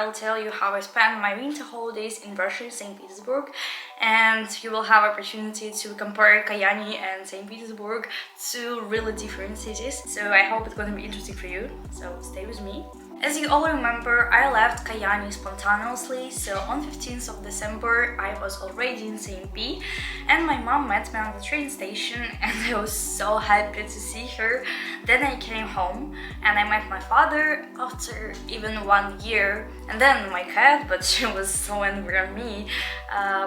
I'll tell you how I spent my winter holidays in Russia, St. Petersburg, and you will have opportunity to compare Kayani and St. Petersburg, two really different cities. So I hope it's gonna be interesting for you, so stay with me. As you all remember, I left Kayani spontaneously, so on 15th of December I was already in St. P, and my mom met me on the train station and I was so happy to see her. Then I came home and I met my father after even 1 year, and then my cat, but she was so angry at me,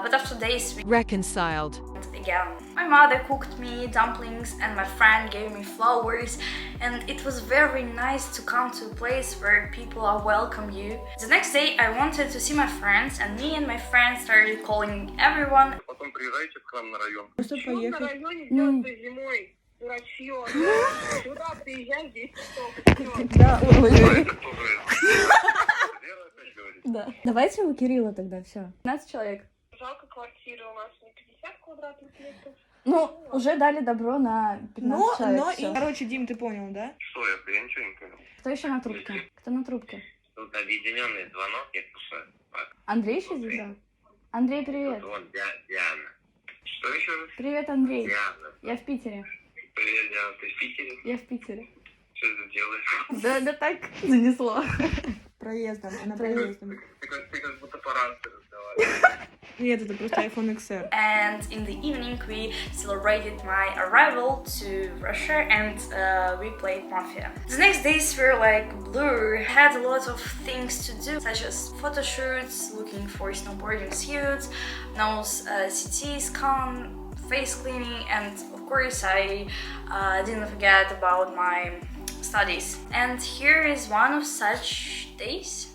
but after days we reconciled again. My mother cooked me dumplings and my friend gave me flowers, and it was very nice to come to a place where people are welcome you. The next day I wanted to see my friends, and me and my friends started calling everyone. Потом приезжайте к нам на район. Что На районе делать зимой? Дурачье. Сюда приезжай, здесь что? Да, ой-ой-ой. Это тоже Вера опять говорит. Да. Давайте у Кирилла тогда все. 15 человек. Жалко, квартира у нас не 50 квадратных метров. Ну, уже дали добро на 15 человек. Всё. Короче, Дим, ты понял, да? Что это? Я ничего не понял. Кто еще на трубке? Кто на трубке? Тут объединенный звонок, я слушаю. Андрей еще здесь, да? Андрей, привет. Вот Диана. Что еще раз? Привет, Андрей. Диана. Я в Питере. Привет, Диана. Ты в Питере? Я в Питере. Что ты делаешь? Да так занесло. Проездом, она проездом. Ты как будто по-русски разговариваешь. Нет, это просто iPhone XR. And in the evening we celebrated my arrival to Russia, and we played Mafia. The next days were like blur. I had a lot of things to do, such as photo shoots, looking for snowboarding suits, nose CT scan, face cleaning, and of course I didn't forget about my studies. And here is one of such days.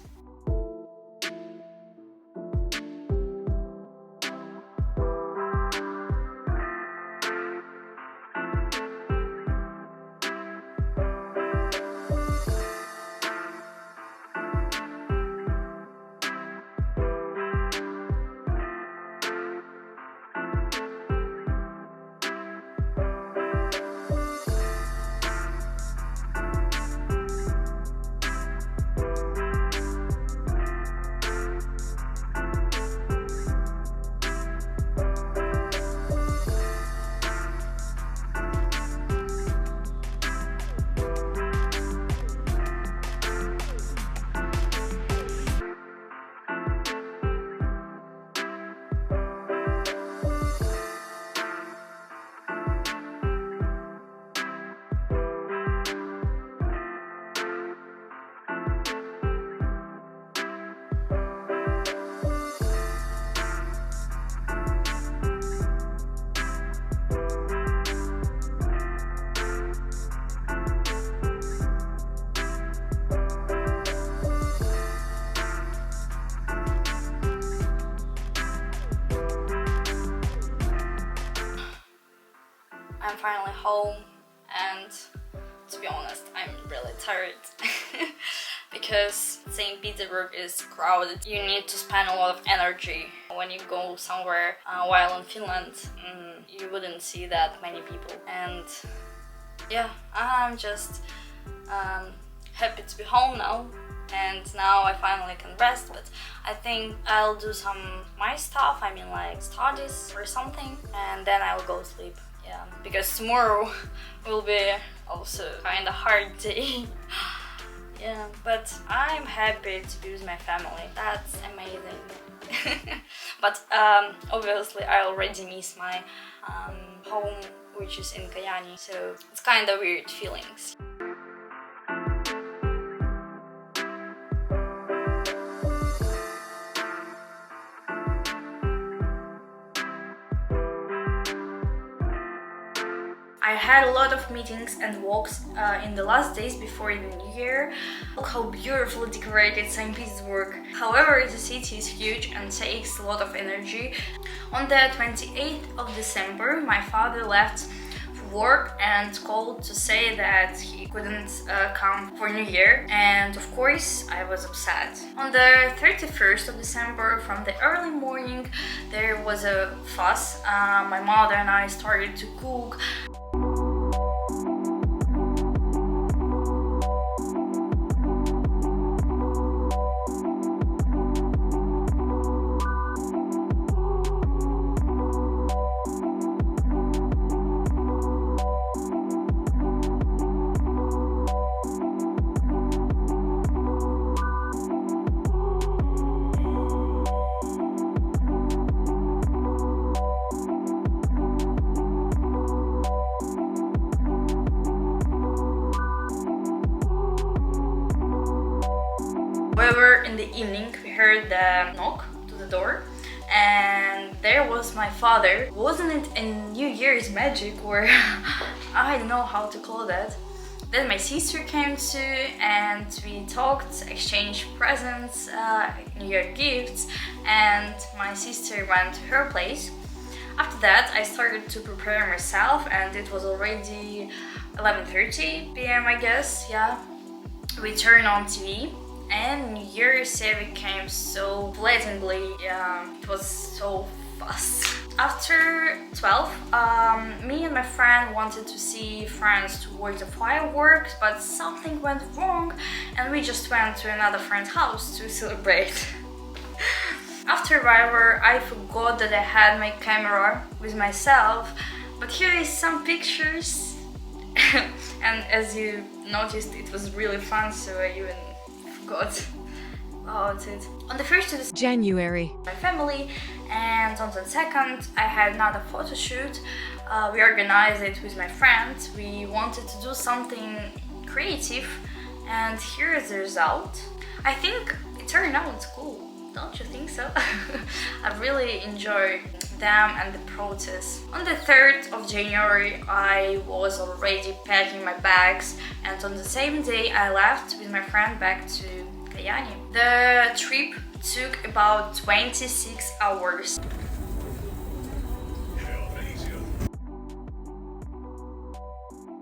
I'm finally home, and to be honest, I'm really tired because St. Petersburg is crowded. You need to spend a lot of energy when you go somewhere, while in Finland you wouldn't see that many people. And yeah, I'm just happy to be home now, and now I finally can rest, but I think I'll do some my stuff, I mean like studies or something, and then I'll go sleep. Yeah, because tomorrow will be also kind of hard day. Yeah, but I'm happy to be with my family. That's amazing. But obviously I already miss my home, which is in Kayani, so it's kind of weird feelings. I had a lot of meetings and walks in the last days before the new year. Look how beautifully decorated St. Petersburg. However, the city is huge and takes a lot of energy. On the 28th of December, my father left for work and called to say that he couldn't come for New Year, and of course I was upset. On the 31st of December, from the early morning, there was a fuss. My mother and I started to cook. However, in the evening we heard the knock to the door, and there was my father. Wasn't it a New Year's magic, or I don't know how to call that? Then my sister came too, and we talked, exchanged presents, New Year gifts, and my sister went to her place. After that, I started to prepare myself, and it was already 11:30 p.m. I guess, yeah. We turned on TV, and New Year's Eve came so blatantly, it was so fast. After 12, me and my friend wanted to see friends to watch the fireworks, but something went wrong, and we just went to another friend's house to celebrate. After a while, I forgot that I had my camera with myself, but here is some pictures. And as you noticed, it was really fun, so I even forgot about it. On the 1st of January, my family, and on the 2nd I had another photo shoot. We organized it with my friend. We wanted to do something creative, and here is the result. I think it turned out cool. Don't you think so? I really enjoyed them and the process. On the 3rd of January, I was already packing my bags, and on the same day I left with my friend back to Kajaani. The trip took about 26 hours.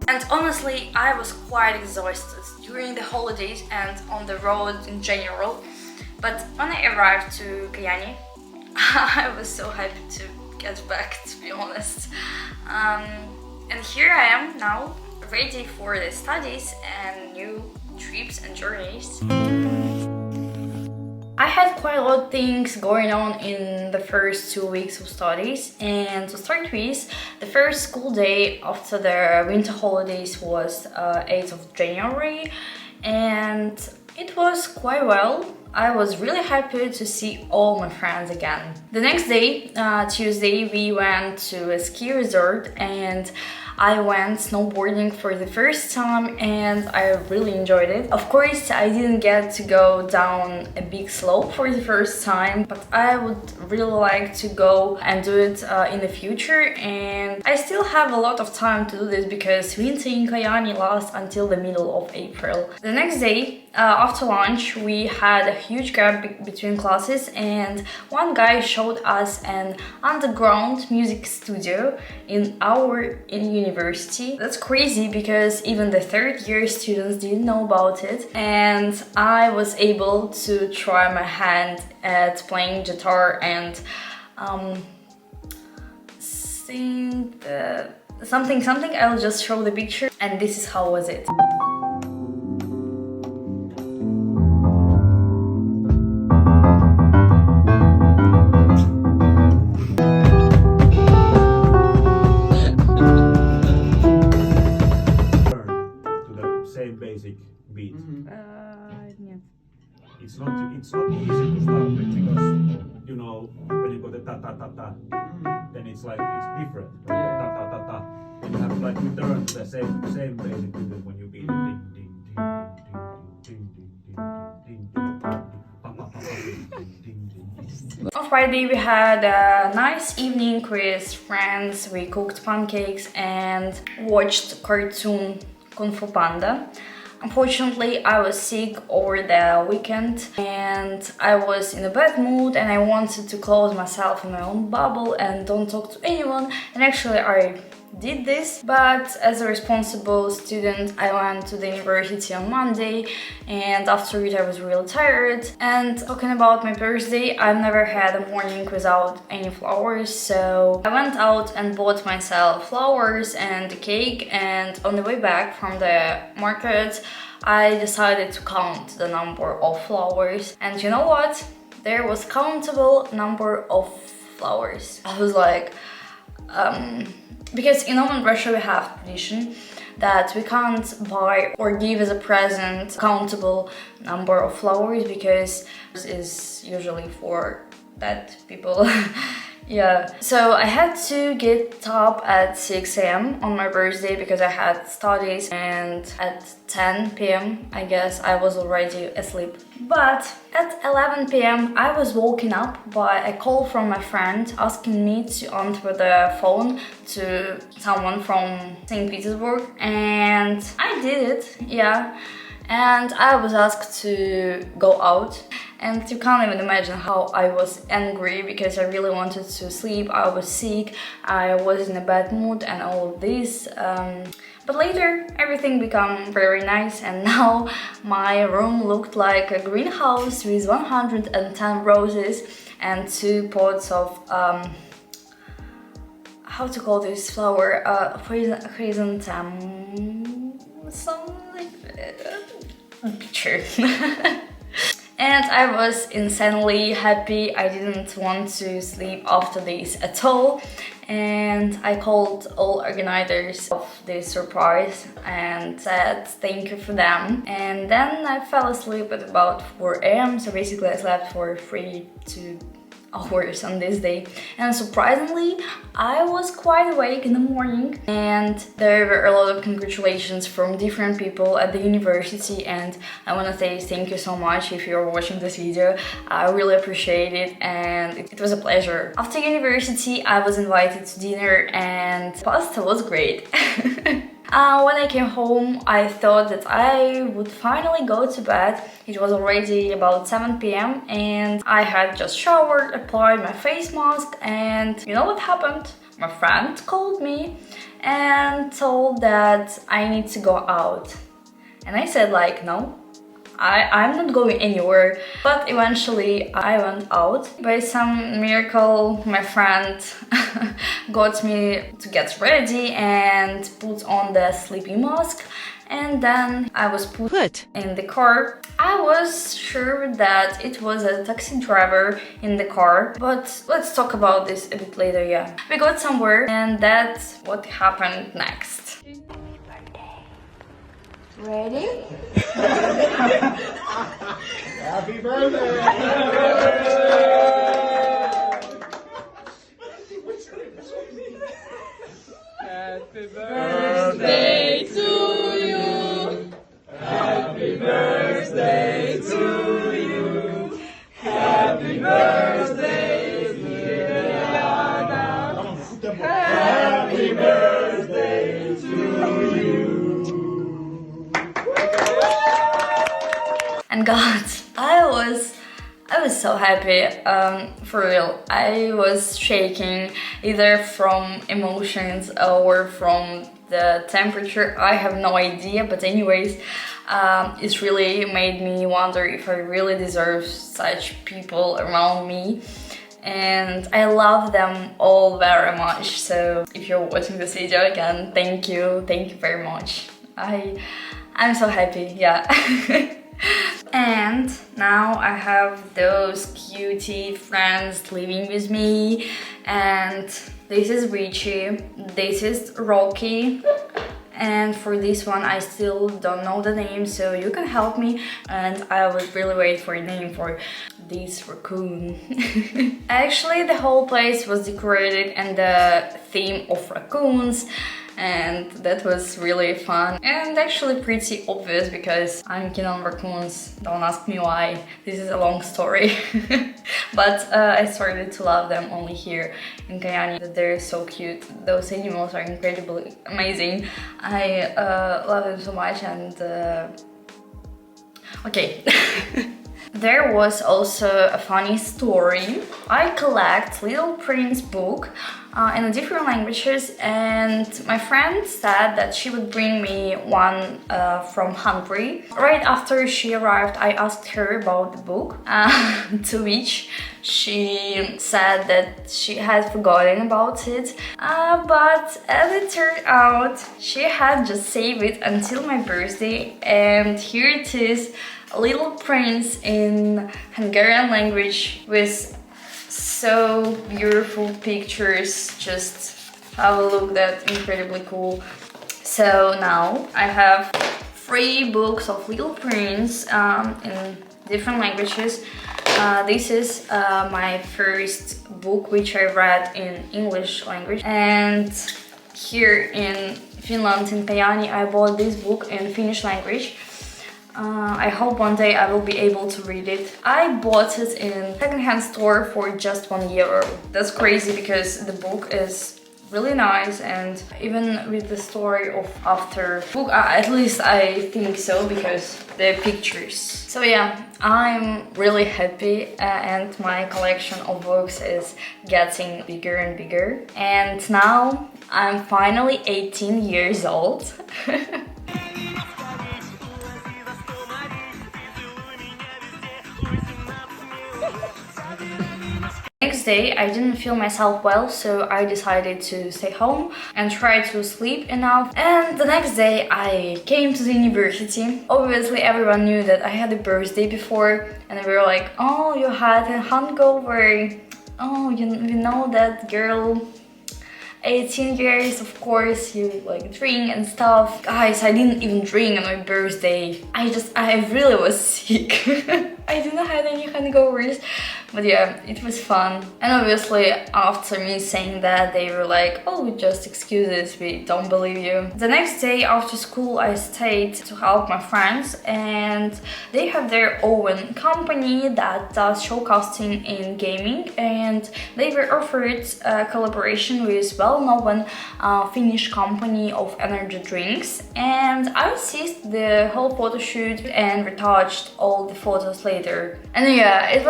And honestly, I was quite exhausted during the holidays and on the road in general. But when I arrived to Kajaani, I was so happy to get back, to be honest. And here I am now, ready for the studies and new trips and journeys. I had quite a lot of things going on in the first 2 weeks of studies, and to start with, the first school day after the winter holidays was 8th of January, and it was quite well. I was really happy to see all my friends again. The next day, Tuesday, we went to a ski resort, and I went snowboarding for the first time, and I really enjoyed it. Of course, I didn't get to go down a big slope for the first time, but I would really like to go and do it in the future, and I still have a lot of time to do this because winter in Kajaani lasts until the middle of April. The next day, after lunch, we had a huge gap between classes, and one guy showed us an underground music studio in university. That's crazy because even the third year students didn't know about it, and I was able to try my hand at playing guitar and sing something. I'll just show the picture, and this is how was it. Basic beat. Нет. It's not easy to start with because you know when you go the ta ta ta ta, then it's like it's different. Right? The ta ta ta ta. And you have to like return to the same basic rhythm when you beat ding ding ding ding ding ding ding ding. On Friday we had a nice evening with friends. We cooked pancakes and watched cartoon Kung Fu Panda. Unfortunately, I was sick over the weekend and I was in a bad mood, and I wanted to close myself in my own bubble and don't talk to anyone, and actually I did this, but as a responsible student I went to the university on Monday, and after it I was really tired. And talking about my birthday, I've never had a morning without any flowers, so I went out and bought myself flowers and a cake, and on the way back from the market I decided to count the number of flowers, and you know what? There was countable number of flowers. I was like, because in Russia we have tradition that we can't buy or give as a present countable number of flowers because this is usually for dead people. Yeah, so I had to get up at 6 a.m. on my birthday because I had studies, and at 10 p.m. I guess I was already asleep. But at 11 p.m. I was woken up by a call from my friend asking me to answer the phone to someone from St. Petersburg, and I did it, yeah. And I was asked to go out, and you can't even imagine how I was angry because I really wanted to sleep. I was sick, I was in a bad mood and all of this. But later everything became very nice, and now my room looked like a greenhouse with 110 roses and 2 pots of how to call this flower? Chrysanthemum, something. Picture. And I was insanely happy. I didn't want to sleep after this at all, and I called all organizers of this surprise and said thank you for them. And then I fell asleep at about 4 a.m. so basically I slept for 3 to hours on this day, and surprisingly I was quite awake in the morning, and there were a lot of congratulations from different people at the university, and I want to say thank you so much if you're watching this video. I really appreciate it, and it was a pleasure. After university I was invited to dinner, and pasta was great. When I came home, I thought that I would finally go to bed. It was already about 7 p.m. and I had just showered, applied my face mask, and you know what happened? My friend called me and told that I need to go out. And I said like, no, I'm not going anywhere. But eventually I went out. By some miracle, my friend got me to get ready and put on the sleeping mask, and then I was put in the car. I was sure that it was a taxi driver in the car, but let's talk about this a bit later, yeah. We got somewhere, and that's what happened next. Ready? Happy birthday! Happy birthday to you! Happy birthday to you! Happy birthday, dear Anna! Happy birthday to you! And God, I was so happy, for real. I was shaking either from emotions or from the temperature. I have no idea, but anyways, it really made me wonder if I really deserve such people around me. And I love them all very much. So if you're watching this video again, thank you very much. I'm so happy, yeah. And now I have those cutie friends living with me, and this is Richie, this is Rocky, and for this one I still don't know the name, so you can help me, and I would really wait for a name for this raccoon. Actually, the whole place was decorated in the theme of raccoons, and that was really fun and actually pretty obvious because I'm keen on raccoons. Don't ask me why, this is a long story. But I started to love them only here in Kayani. They're so cute, those animals are incredibly amazing. I love them so much, and okay. There was also a funny story. I collect Little Prince book in different languages, and my friend said that she would bring me one from Hungary. Right after she arrived, I asked her about the book, to which she said that she had forgotten about it, but as it turned out, she had just saved it until my birthday, and here it is. Little Prince in Hungarian language with so beautiful pictures. Just have a look, that's incredibly cool. So now I have 3 books of Little Prince in different languages. This is my first book which I read in English language, and here in Finland, in Kajaani, I bought this book in Finnish language. I hope one day I will be able to read it. I bought it in secondhand store for just €1. That's crazy because the book is really nice, and even with the story of after book, at least I think so, because the pictures. So yeah, I'm really happy, and my collection of books is getting bigger and bigger, and now I'm finally 18 years old. Next day, I didn't feel myself well, so I decided to stay home and try to sleep enough. And the next day, I came to the university. Obviously, everyone knew that I had a birthday before, and they were like, "Oh, you had a hangover. Oh, you know that girl. 18 years, of course, you like drink and stuff." Guys, I didn't even drink on my birthday. I really was sick. I didn't have any hangovers, but yeah, it was fun. And obviously, after me saying that, they were like, "Oh, just excuses, we don't believe you." The next day after school, I stayed to help my friends, and they have their own company that does showcasting in gaming, and they were offered a collaboration with well-known Finnish company of energy drinks, and I assisted the whole photo shoot and retouched all the photos later. And yeah, it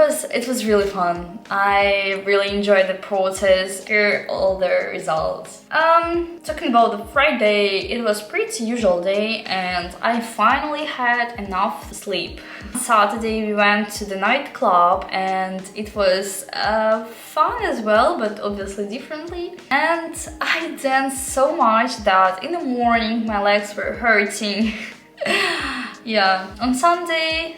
was really fun. I really enjoyed the process, hear all the results. Talking about the Friday, it was pretty usual day, and I finally had enough sleep. Saturday we went to the nightclub, and it was fun as well, but obviously differently. And I danced so much that in the morning my legs were hurting. Yeah, on Sunday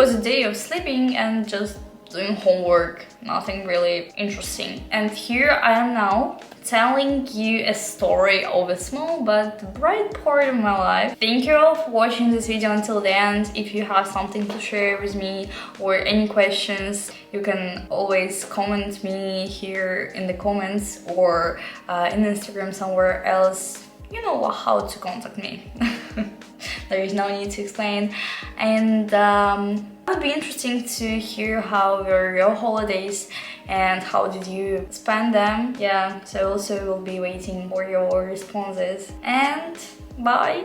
was a day of sleeping and just doing homework, nothing really interesting. And here I am now telling you a story of a small but bright part of my life. Thank you all for watching this video until the end. If you have something to share with me or any questions, you can always comment me here in the comments or in Instagram somewhere else. You know how to contact me. There is no need to explain. And it would be interesting to hear how were your holidays and how did you spend them. Yeah, so also will be waiting for your responses. And bye!